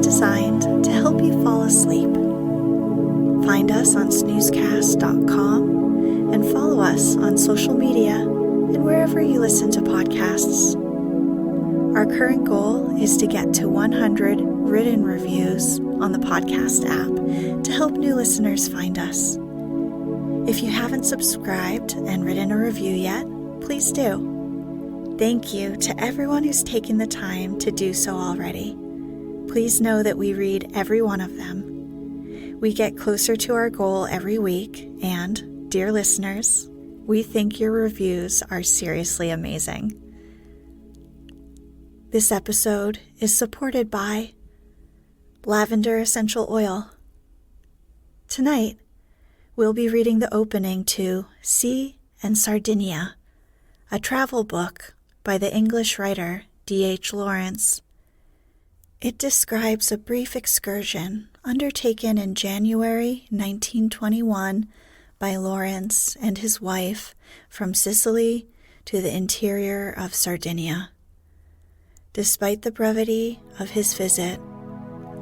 Designed to help you fall asleep. Find us on snoozecast.com and follow us on social media and wherever you listen to podcasts. Our current goal is to get to 100 written reviews on the podcast app to help new listeners find us. If you haven't subscribed and written a review yet, please do. Thank you to everyone who's taken the time to do so already. Please know that we read every one of them. We get closer to our goal every week, and, dear listeners, we think your reviews are seriously amazing. This episode is supported by Lavender Essential Oil. Tonight, we'll be reading the opening to Sea and Sardinia, a travel book by the English writer D.H. Lawrence. It describes a brief excursion undertaken in January 1921 by Lawrence and his wife from Sicily to the interior of Sardinia. Despite the brevity of his visit,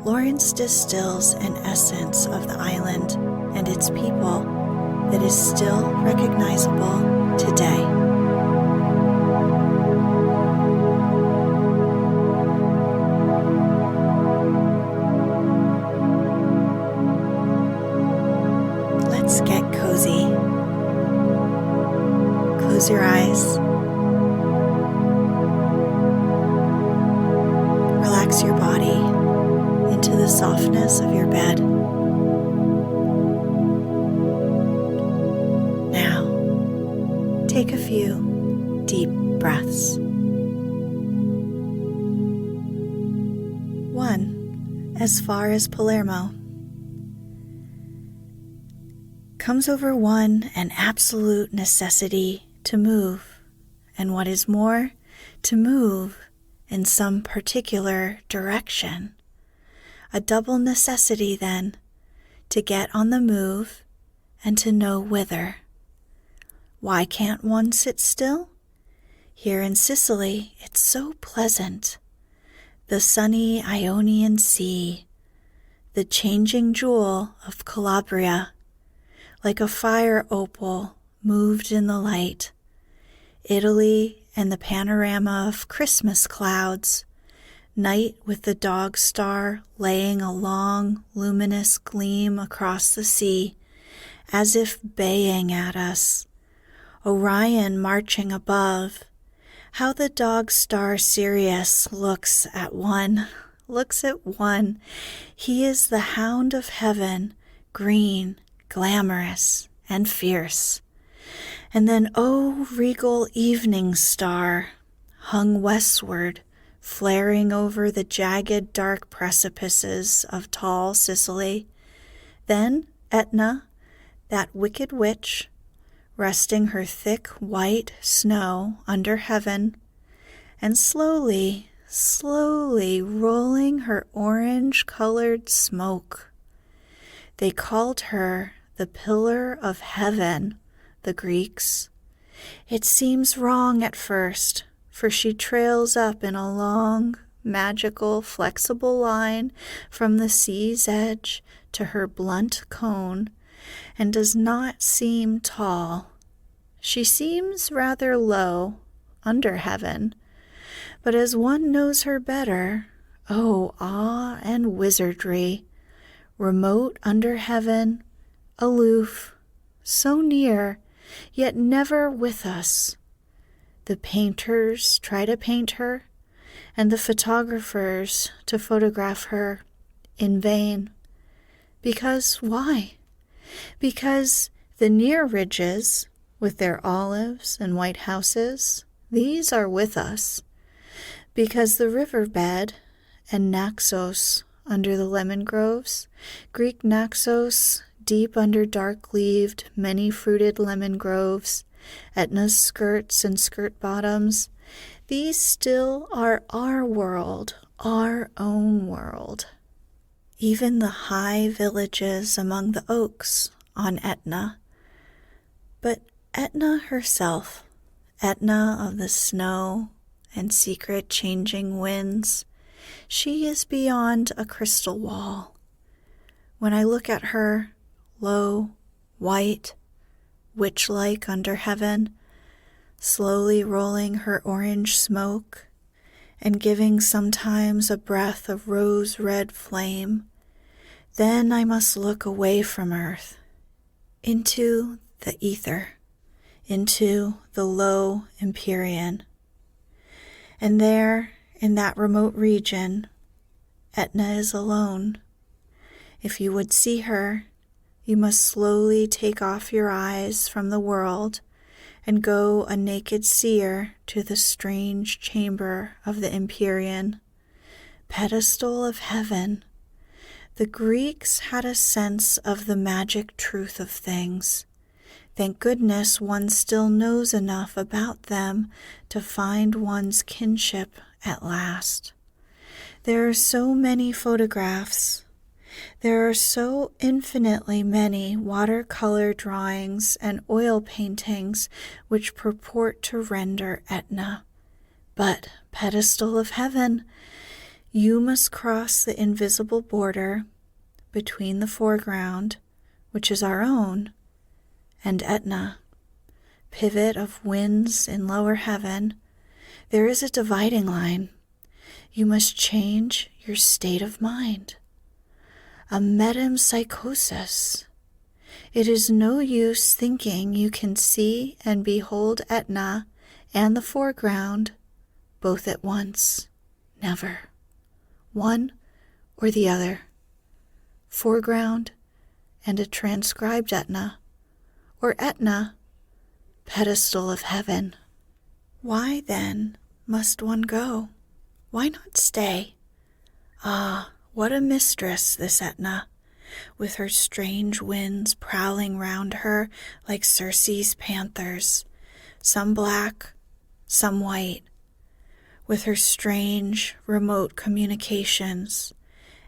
Lawrence distills an essence of the island and its people that is still recognizable today. Let's get cozy. Close your eyes. Relax your body into the softness of your bed. Now, take a few deep breaths. 1. As far as Palermo. Comes over one an absolute necessity to move, and what is more, to move in some particular direction. A double necessity, then, to get on the move and to know whither. Why can't one sit still? Here in Sicily, it's so pleasant. The sunny Ionian Sea, the changing jewel of Calabria, like a fire opal moved in the light. Italy and the panorama of Christmas clouds, night with the dog star laying a long, luminous gleam across the sea, as if baying at us. Orion marching above. How the dog star Sirius looks at one. He is the hound of heaven, green, glamorous, and fierce. And then, oh, regal evening star, hung westward, flaring over the jagged dark precipices of tall Sicily. Then Etna, that wicked witch, resting her thick white snow under heaven, and slowly rolling her orange-colored smoke. They called her the Pillar of Heaven, the Greeks. It seems wrong at first, for she trails up in a long, magical, flexible line from the sea's edge to her blunt cone, and does not seem tall. She seems rather low, under heaven, but as one knows her better, oh, awe and wizardry, remote under heaven, aloof, so near, yet never with us. The painters try to paint her, and the photographers to photograph her, in vain. Because why? Because the near ridges, with their olives and white houses, these are with us. Because the riverbed and Naxos under the lemon groves, Greek Naxos deep under dark-leaved, many-fruited lemon groves, Etna's skirts and skirt bottoms, these still are our world, our own world. Even the high villages among the oaks on Etna. But Etna herself, Etna of the snow and secret changing winds, she is beyond a crystal wall. When I look at her, low, white, witch-like under heaven, slowly rolling her orange smoke and giving sometimes a breath of rose-red flame, then I must look away from earth, into the ether, into the low empyrean. And there, in that remote region, Etna is alone. If you would see her, you must slowly take off your eyes from the world and go a naked seer to the strange chamber of the empyrean, pedestal of heaven. The Greeks had a sense of the magic truth of things. Thank goodness one still knows enough about them to find one's kinship at last. There are so many photographs. There are so infinitely many watercolor drawings and oil paintings which purport to render Etna. But, pedestal of heaven, you must cross the invisible border between the foreground, which is our own, and Etna, pivot of winds in lower heaven. There is a dividing line. You must change your state of mind. A metempsychosis. It is no use thinking you can see and behold Etna and the foreground both at once. Never. One or the other. Foreground and a transcribed Etna, or Etna, pedestal of heaven. Why, then, must one go? Why not stay? Ah, what a mistress, this Etna, with her strange winds prowling round her like Circe's panthers, some black, some white, with her strange, remote communications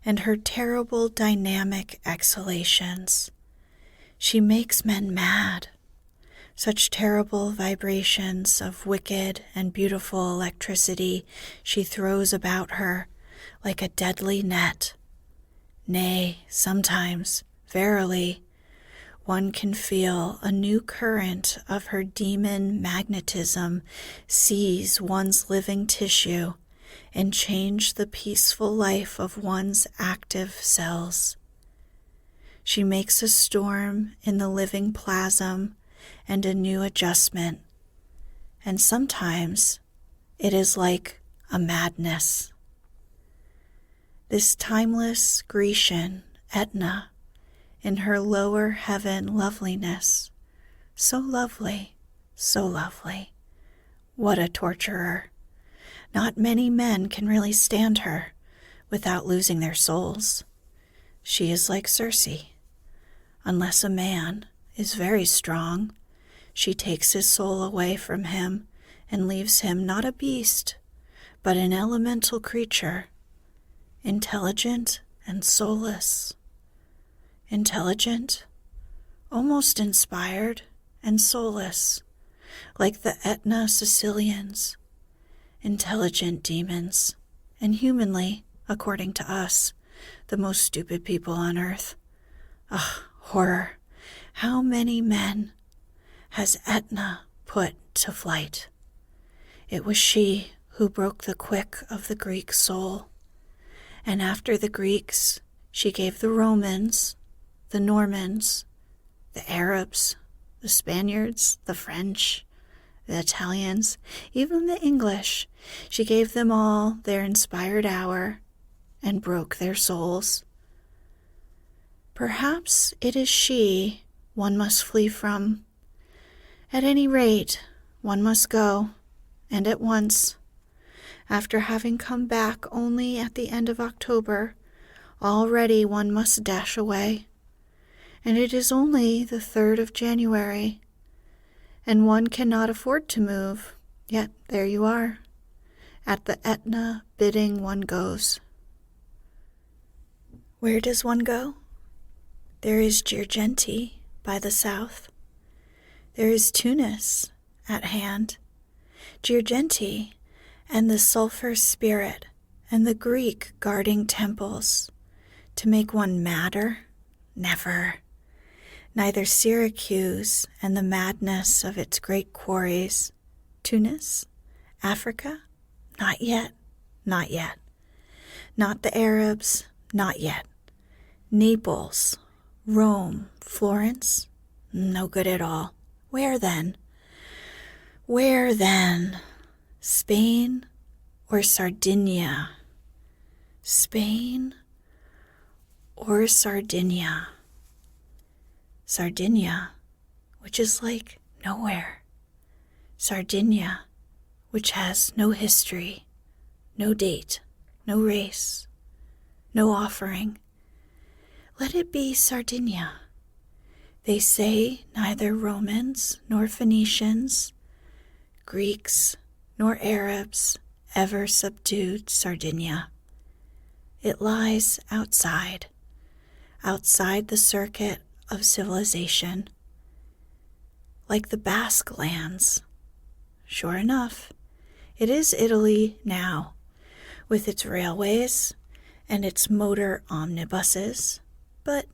and her terrible dynamic exhalations. She makes men mad. Such terrible vibrations of wicked and beautiful electricity she throws about her like a deadly net. Nay, sometimes, verily, one can feel a new current of her demon magnetism seize one's living tissue and change the peaceful life of one's active cells. She makes a storm in the living plasm and a new adjustment, and sometimes it is like a madness. This timeless Grecian Etna, in her lower heaven loveliness, so lovely, so lovely. What a torturer! Not many men can really stand her without losing their souls. She is like Circe. Unless a man is very strong, she takes his soul away from him and leaves him not a beast, but an elemental creature, intelligent and soulless. Intelligent, almost inspired, and soulless, like the Etna Sicilians. Intelligent demons, and humanly, according to us, the most stupid people on earth. Ah, horror! How many men has Etna put to flight? It was she who broke the quick of the Greek soul, and after the Greeks, she gave the Romans, the Normans, the Arabs, the Spaniards, the French, the Italians, even the English. She gave them all their inspired hour and broke their souls. Perhaps it is she one must flee from. At any rate, one must go, and at once. After having come back only at the end of October, already one must dash away. And it is only the 3rd of January, and one cannot afford to move, yet there you are. At the Etna bidding one goes. Where does one go? There is Girgenti by the south. There is Tunis at hand. Girgenti and the sulfur spirit and the Greek guarding temples. To make one madder? Never. Neither Syracuse and the madness of its great quarries. Tunis? Africa? Not yet. Not yet. Not the Arabs? Not yet. Naples? Rome? Florence? No good at all. Where then? Where then? Spain or Sardinia? Spain or Sardinia? Sardinia, which is like nowhere. Sardinia, which has no history, no date, no race, no offering. Let it be Sardinia. They say neither Romans nor Phoenicians, Greeks nor Arabs ever subdued Sardinia. It lies outside the circuit of civilization, like the Basque lands. Sure enough, it is Italy now, with its railways and its motor omnibuses, but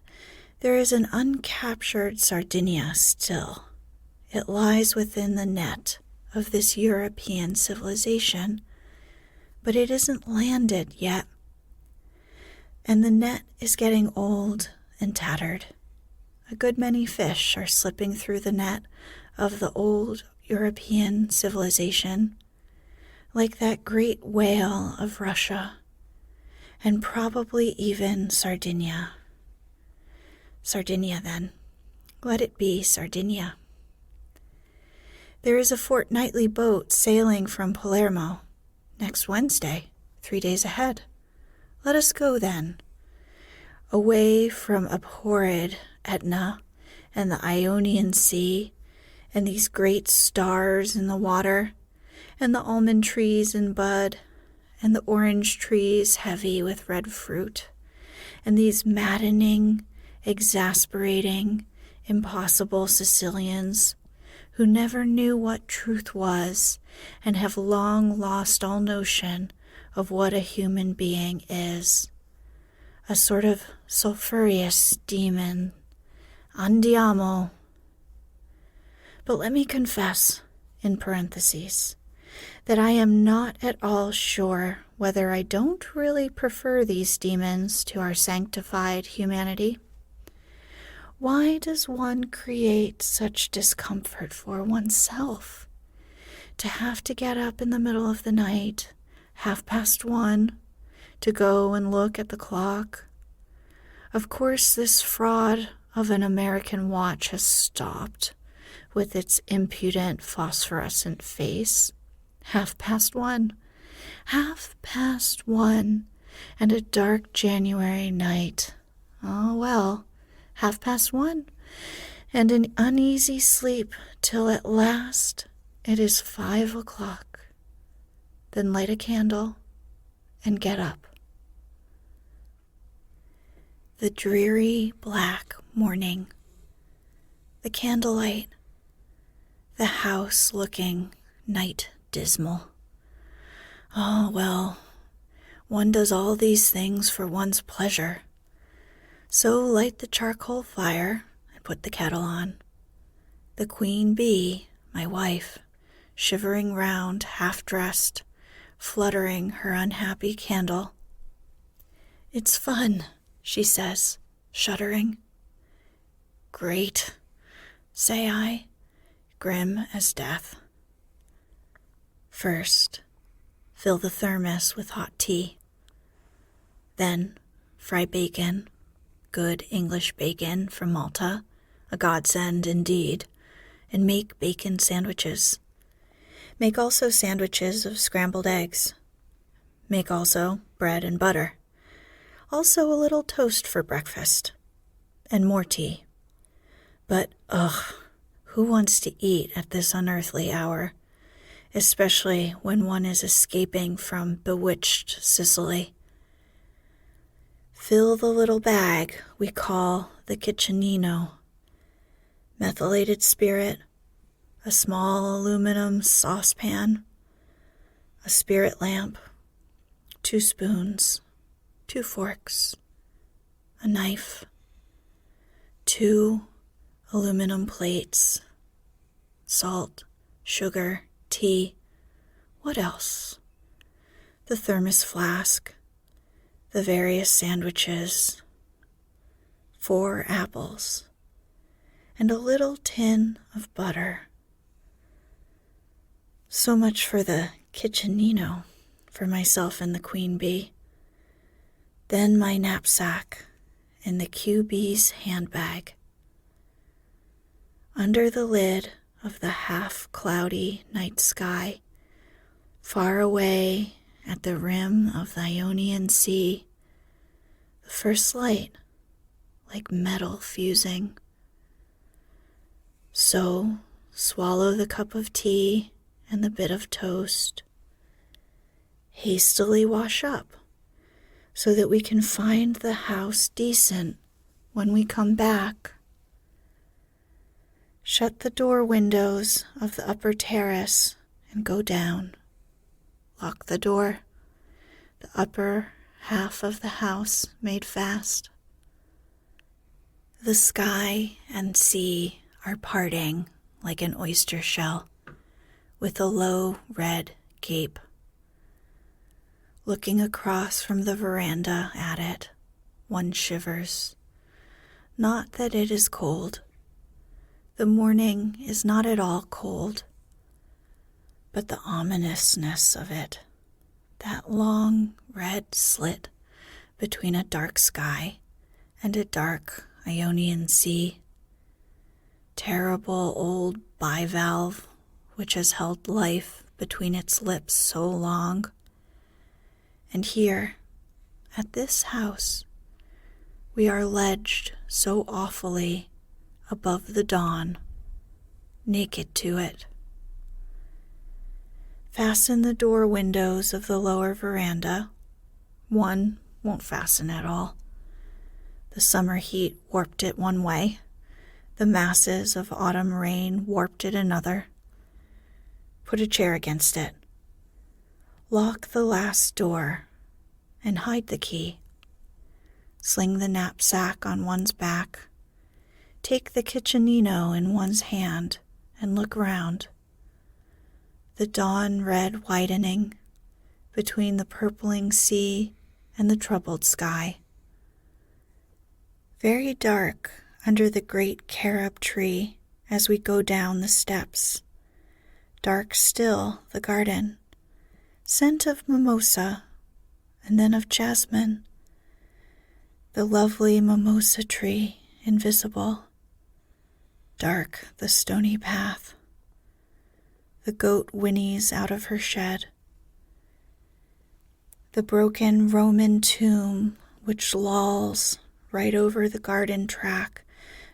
there is an uncaptured Sardinia still. It lies within the net of this European civilization, but it isn't landed yet. And the net is getting old and tattered. A good many fish are slipping through the net of the old European civilization, like that great whale of Russia, and probably even Sardinia. Sardinia, then. Let it be Sardinia. There is a fortnightly boat sailing from Palermo next Wednesday, 3 days ahead. Let us go then, away from abhorred Etna and the Ionian Sea and these great stars in the water and the almond trees in bud and the orange trees heavy with red fruit and these maddening, exasperating, impossible Sicilians who never knew what truth was and have long lost all notion of what a human being is. A sort of sulphureous demon. Andiamo. But let me confess, in parentheses, that I am not at all sure whether I don't really prefer these demons to our sanctified humanity. Why does one create such discomfort for oneself? To have to get up in the middle of the night, 1:30, to go and look at the clock. Of course, this fraud of an American watch has stopped with its impudent phosphorescent face. 1:30. 1:30, and a dark January night. Oh, well, 1:30, and an uneasy sleep till at last it is 5 o'clock. Then light a candle and get up. The dreary black morning, the candlelight, the house looking night dismal. Oh, well, one does all these things for one's pleasure. So light the charcoal fire and put the kettle on. The queen bee, my wife, shivering round, half-dressed, fluttering her unhappy candle. It's fun, she says, shuddering. Great, say I, grim as death. First, fill the thermos with hot tea. Then, fry bacon, good English bacon from Malta, a godsend indeed, and make bacon sandwiches. Make also sandwiches of scrambled eggs. Make also bread and butter. Also a little toast for breakfast. And more tea. But, who wants to eat at this unearthly hour? Especially when one is escaping from bewitched Sicily. Fill the little bag we call the kitchenino. Methylated spirit, a small aluminum saucepan, a spirit lamp, 2 spoons, 2 forks, a knife, 2 aluminum plates, salt, sugar, tea, what else? The thermos flask, the various sandwiches, 4 apples, and a little tin of butter. So much for the kitchenino for myself and the queen bee. Then my knapsack and the QB's handbag. Under the lid of the half-cloudy night sky, far away at the rim of the Ionian Sea, the first light, like metal fusing. So, swallow the cup of tea and the bit of toast. Hastily wash up so that we can find the house decent when we come back. Shut the door windows of the upper terrace and go down. Lock the door, the upper half of the house made fast. The sky and sea are parting like an oyster shell with a low red gape. Looking across from the veranda at it, one shivers. Not that it is cold. The morning is not at all cold, but the ominousness of it, that long red slit between a dark sky and a dark Ionian Sea, terrible old bivalve which has held life between its lips so long. And here, at this house, we are ledged so awfully above the dawn, naked to it. Fasten the door windows of the lower veranda. One won't fasten at all. The summer heat warped it one way. The masses of autumn rain warped it another. Put a chair against it. Lock the last door and hide the key. Sling the knapsack on one's back. Take the kitchenino in one's hand and look round. The dawn red widening between the purpling sea and the troubled sky. Very dark under the great carob tree as we go down the steps. Dark still the garden, scent of mimosa and then of jasmine. The lovely mimosa tree invisible. Dark the stony path. The goat whinnies out of her shed. The broken Roman tomb which lolls right over the garden track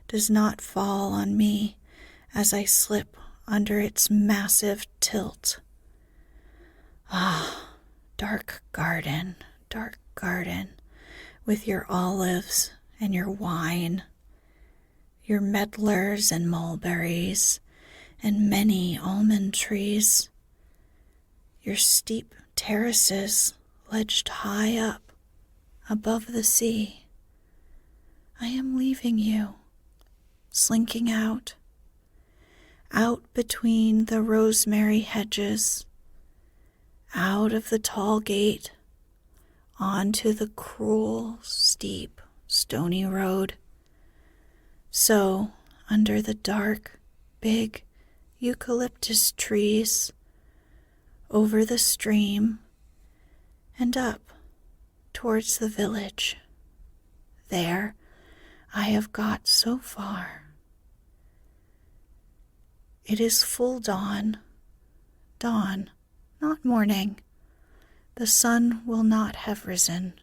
does not fall on me as I slip under its massive tilt. Ah, dark garden, with your olives and your wine, your medlars and mulberries, and many almond trees, your steep terraces ledged high up above the sea. I am leaving you, slinking out between the rosemary hedges, out of the tall gate, onto the cruel, steep, stony road. So, under the dark, big eucalyptus trees, over the stream, and up towards the village. There I have got so far. It is full dawn, not morning, the sun will not have risen.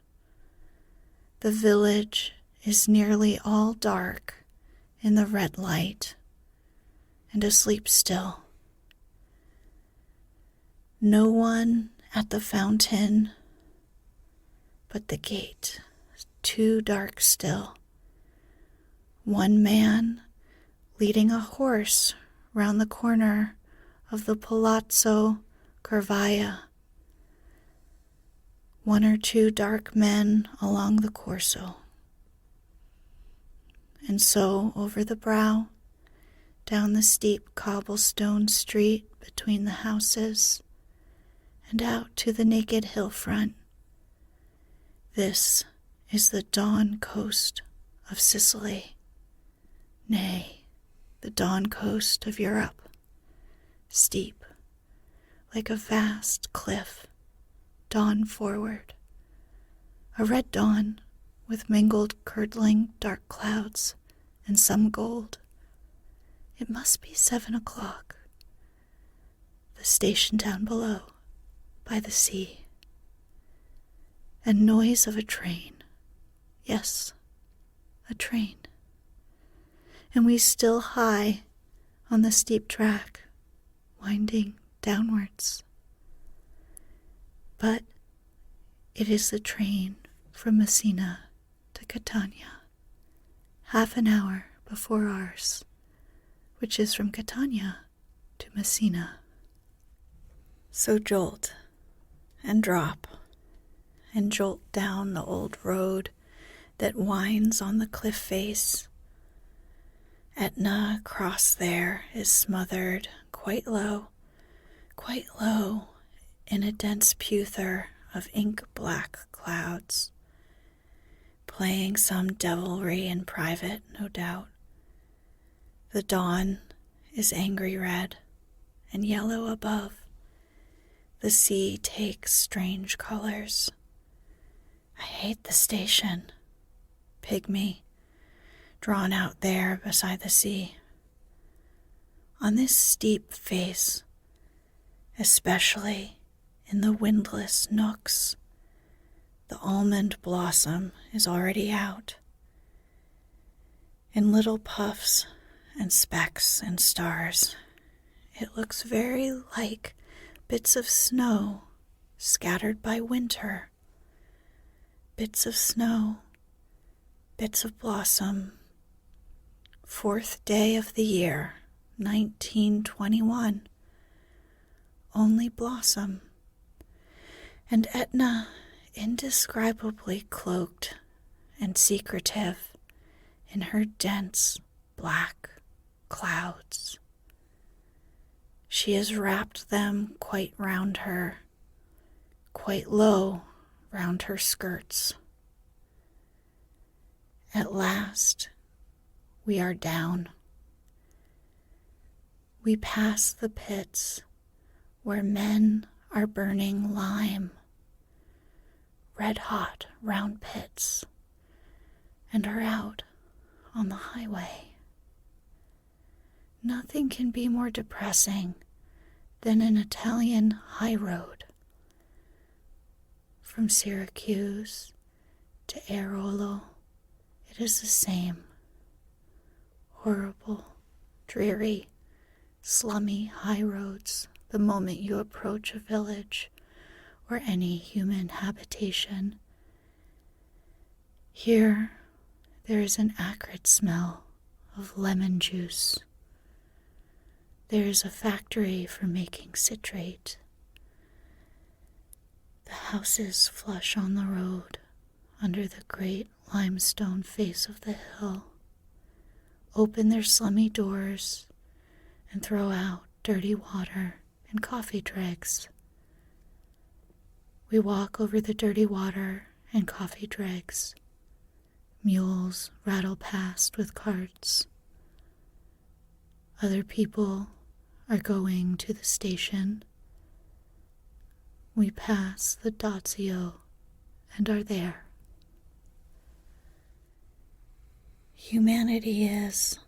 The village is nearly all dark in the red light and asleep still. No one at the fountain, but the gate too dark still. One man leading a horse round the corner of the Palazzo Carvaia. One or two dark men along the Corso. And so over the brow, down the steep cobblestone street between the houses, and out to the naked hill front. This is the dawn coast of Sicily, nay, the dawn coast of Europe, steep, like a vast cliff, dawn forward, a red dawn with mingled curdling dark clouds and some gold. It must be 7 o'clock. The station down below, by the sea, and noise of a train. Yes, a train. And we still high on the steep track, winding downwards. But it is the train from Messina to Catania, half an hour before ours, which is from Catania to Messina. So jolt and drop and jolt down the old road that winds on the cliff face. Etna across there is smothered quite low in a dense puther of ink-black clouds, playing some devilry in private, no doubt. The dawn is angry red and yellow above. The sea takes strange colors. I hate the station, pygmy, drawn out there beside the sea. On this steep face, especially in the windless nooks, the almond blossom is already out. In little puffs and specks and stars, it looks very like bits of snow scattered by winter. Bits of snow, bits of blossom. 4th day of the year, 1921. Only blossom. And Etna indescribably cloaked and secretive in her dense black clouds. She has wrapped them quite round her, quite low round her skirts. At last, we are down. We pass the pits where men are burning lime, red-hot round pits, and are out on the highway. Nothing can be more depressing than an Italian high road. From Syracuse to Airolo, it is the same. Horrible, dreary, slummy high roads the moment you approach a village or any human habitation. Here, there is an acrid smell of lemon juice. There is a factory for making citrate. The houses flush on the road under the great limestone face of the hill, open their slummy doors and throw out dirty water and coffee dregs. We walk over the dirty water and coffee dregs. Mules rattle past with carts. Other people are going to the station. We pass the Dazio and are there. Humanity is,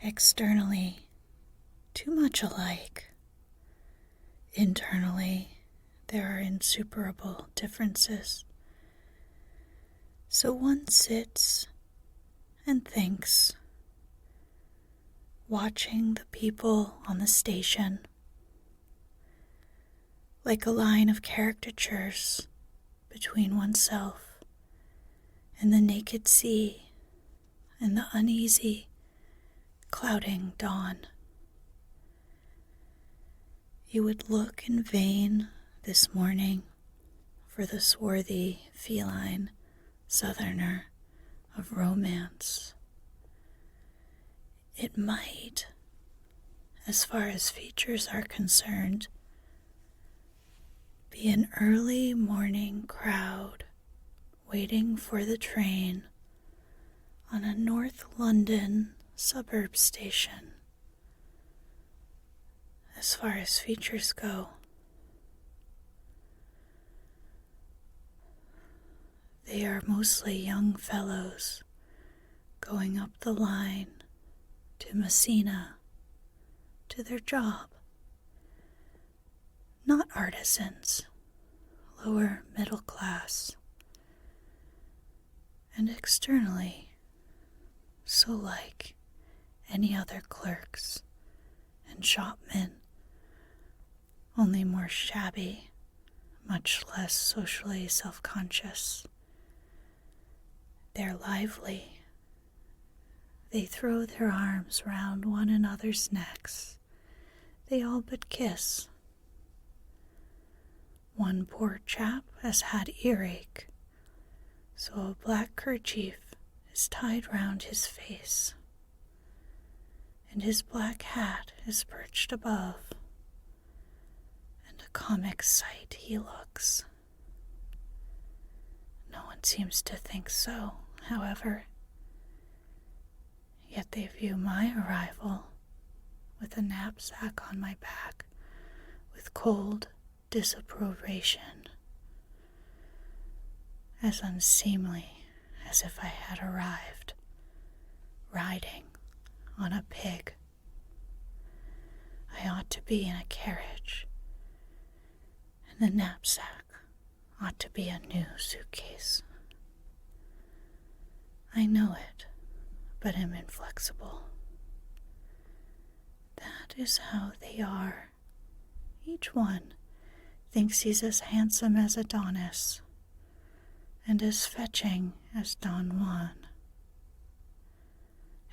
externally, too much alike. Internally, there are insuperable differences. So one sits and thinks, watching the people on the station, like a line of caricatures between oneself and the naked sea and the uneasy, clouding dawn. You would look in vain this morning for the swarthy feline southerner of romance. It might, as far as features are concerned, be an early morning crowd waiting for the train on a North London suburb station. As far as features go, they are mostly young fellows going up the line to Messina, to their job. Not artisans, lower middle class, and externally so like any other clerks and shopmen, only more shabby, much less socially self-conscious. They're lively. They throw their arms round one another's necks. They all but kiss. One poor chap has had earache, so a black kerchief is tied round his face, and his black hat is perched above, and a comic sight he looks. No one seems to think so, however. Yet they view my arrival with a knapsack on my back with cold disapprobation, as unseemly as if I had arrived riding on a pig. I ought to be in a carriage, and the knapsack ought to be a new suitcase. I know it, but am inflexible. That is how they are. Each one thinks he's as handsome as Adonis and as fetching as Don Juan.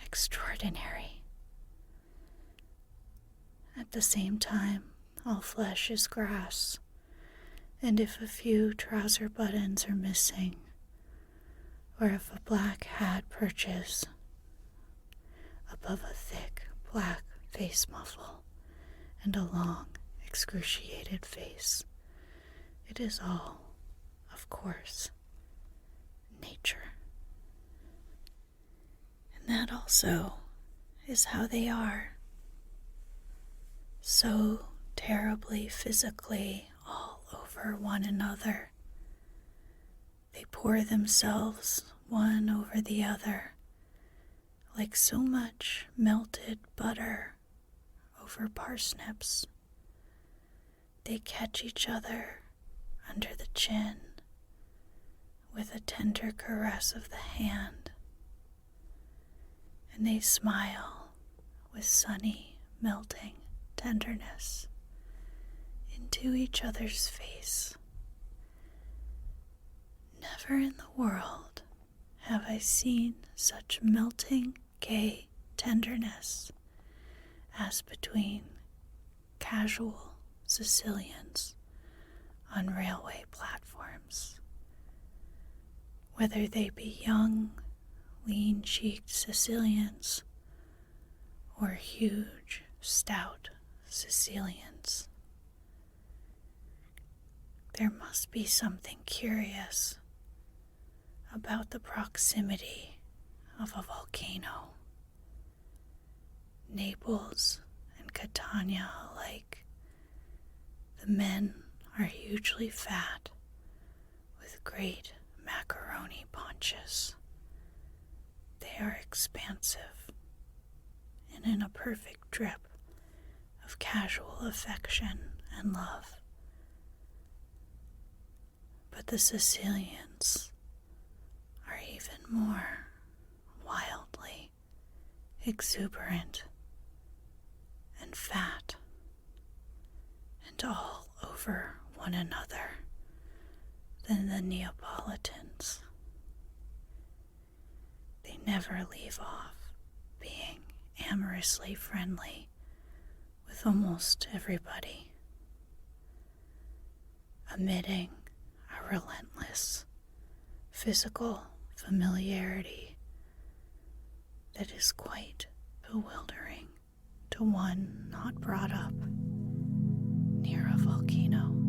Extraordinary. At the same time, all flesh is grass, and if a few trouser buttons are missing, or if a black hat perches above a thick black face muffle and a long, excruciated face, it is all, of course, nature. And that also is how they are, so terribly physically all over one another. They pour themselves one over the other, like so much melted butter over parsnips. They catch each other under the chin with a tender caress of the hand, and they smile with sunny, melting tenderness into each other's face. Never in the world have I seen such melting, gay tenderness as between casual Sicilians on railway platforms. Whether they be young, lean-cheeked Sicilians or huge, stout Sicilians. There must be something curious about the proximity of a volcano. Naples and Catania alike, the men are hugely fat with great macaroni paunches. They are expansive and in a perfect drip of casual affection and love. But the Sicilians are even more wildly exuberant and fat and all over one another than the Neapolitans. They never leave off being amorously friendly with almost everybody, emitting a relentless physical familiarity that is quite bewildering to one not brought up near a volcano.